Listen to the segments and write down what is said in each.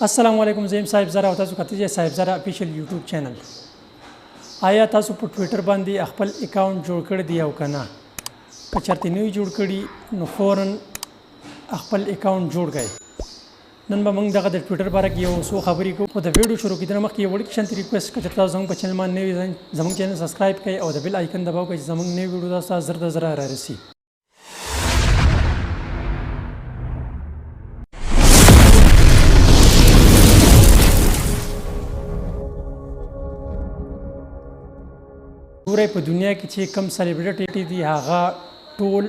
السلام علیکم زیم صاحب زرا او تاسو کتل صاحب زرا افیشل یوټیوب چینل. آیا تاسو په ټوئیټر باندې خپل اکاونټ جوړ کړی دی او کنه؟ که چېرته نه جوړ کړی نو فوراً خپل اکاونټ جوړ کړئ. نن به موږ دغه د ټوئیټر باره کې یو څو خبرې کوو. خو د ویډیو شروع کېدنه مخکې یو وړوکی شانتې ریکویسټ که چېرته تاسو زموږ په چینل باندې نوي یاست زموږ چینل سبسکرایب کړئ او د بیل آیکن دباو کړئ چې زموږ نوي ویډیو تاسو ته زر د زره رارسي. ګورئ په دنیا کې چې کم سلیبریټي دي هغه ټول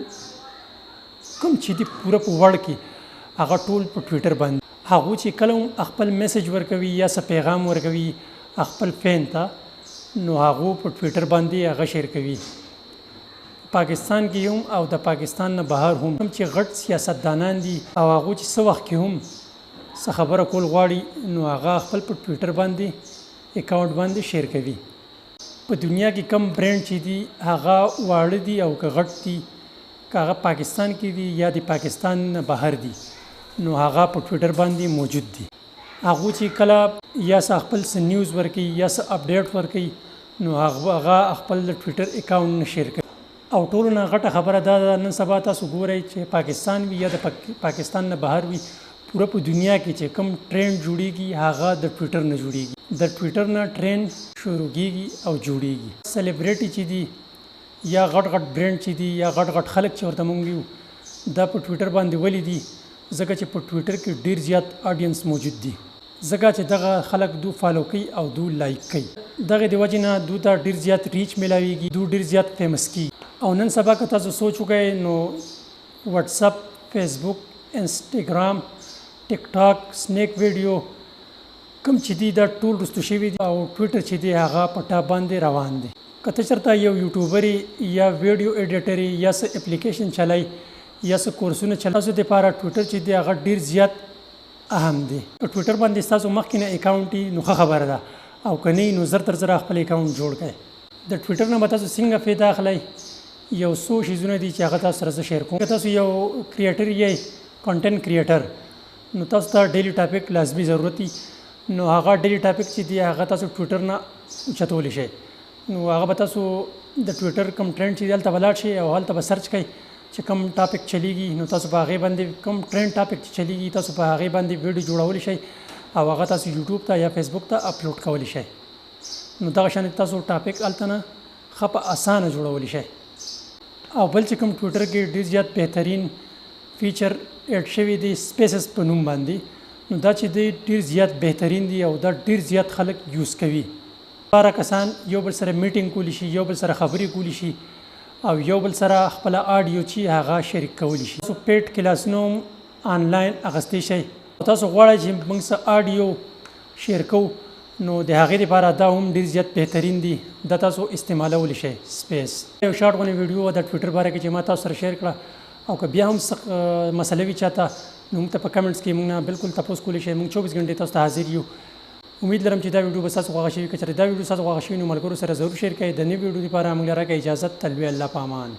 کم چې دي پوره په وړ کې هغه ټول په ټوئیټر باندې هغوی چې کله هم خپل میسج ورکوي یا څه پیغام ورکوي خپل فین ته نو هغو په ټوئیټر باندې هغه شیر کوي. پاکستان کې هم او د پاکستان نه بهر هم چې غټ سیاستدانان دي او هغوی چې څه وخت کې هم څه خبره کول غواړي نو هغه خپل په ټوئیټر باندې اکاونټ باندې شیر کوي. په دنیا کې کم برانډ چې دي هغه واړه دي او که غټ دي که هغه پاکستان کې دي یا د پاکستان نه بهر دي نو هغه په ټوئیټر باندې موجود دي. هغوی چې کله یا څه خپل څه نیوز ورکوي یا څه اپډیټ ورکوي نو هغه خپل د ټوئیټر اکاونټ نه شیر کوي. او ټولو نه غټه خبره دا ده نن سبا تاسو ګورئ چې پاکستان وي یا د پاکستان نه بهر وي پوره په دنیا کې چې کوم ټرینډ جوړیږي هغه د ټوئیټر نه جوړیږي. د ټوئیټر نه ټرینډ شروع کیږي او جوړیږي. سلیبریټي چې دي یا غټ غټ برانډ چې دي یا غټ غټ خلک چې ورته موږ ویو دا په ټوئیټر باندې ولې دي؟ ځکه چې په ټوئیټر کې ډیر زیات آډینس موجود دي، ځکه چې دغه خلک دو فالو کوي او دو لایک کوي. دغه د وجې نه دو ته ډیر زیات ریچ میلاویږي، دو ډیر زیات فیمس کیږي. او نن سبا که تاسو سوچ وکړئ نو واتساپ، فیسبوک، انسټاګرام، ټیک ټاک، سنیک ویډیو کوم چې دي دا ټول رستو شوي دي او ټوئیټر چې دی هغه په ټاپ باندې روان دی. که ته چېرته یو یوټیوبر یا ویډیو ایډیټر یا څه اپلیکیشن چلای یا څه کورسونه چلای تاسو دپاره ټوئیټر چې دی هغه ډیر زیات اهم دی. په ټوئیټر باندې ستاسو مخکې نه اکاونټ وي نو ښه خبره ده، او که نه نو زر تر زره خپل اکاونټ جوړ کړئ. د ټوئیټر نه به تاسو څنګه فایده اخلئ؟ یو څو شیزونه دي چې هغه تاسو سره زه شیر کوم. که تاسو یو کریټر یې کنټینټ کریټر نو تاسو ته ډیلی ټاپک لازمي ضرورت وي نو هغه ډیلی ټاپک چې دی هغه تاسو ټوئیټر نه اوچتولی شئ. نو هغه به تاسو د ټوئیټر کوم ټرینډ چې دی هلته به لاړ شئ او هلته به سرچ کوئ چې کوم ټاپک چلیږي نو تاسو په هغې باندې کوم ټرینډ ټاپک چې چلیږي تاسو په هغې باندې ویډیو جوړولی شئ او هغه تاسو یوټیوب ته یا فیسبوک ته اپلوډ کولی شئ. نو دغه شان تاسو ټاپک هلته نه ښه په اسانه جوړولی شئ. او بل چې کوم ټوئیټر کې ډېر زیات بهترین فیچر ایډ شوی دی سپیسز په نوم باندې نو دا چې دی ډیر زیات بهترین دی او دا ډیر زیات خلک یوز کوي. باره کسان یو بل سره میټینګ کولی شي، یو بل سره خبرې کولی شي او یو بل سره خپله آډیو چې هغه شریک کولی شي. تاسو پیډ کلاسونه هم آنلاین اخیستی شئ. تاسو غواړئ چې موږ څه آډیو شیر کوو نو د هغې دپاره دا هم ډیر زیات بهترین دی، دا تاسو استعمالولی شئ سپیس. یو شارټ غونې ویډیو د ټوئیټر باره کې چې ما تاسو سره شیر کړه او که بیا هم څه مسله وي چاته نو موږ ته په کمنټس کې موږ نه بالکل تپوس کولی شئ. موږ 24 غنټې تاسو ته حاضر یو. امید لرم چې دا ویډیو به ستاسو خوښه شوي. که چېرې دا ویډیو ستاسو خوښه شوي نو ملګرو سره ضرور شیر کړئ. د نوي ویډیو لپاره موږ لره که اجازت تلوي الله په امان.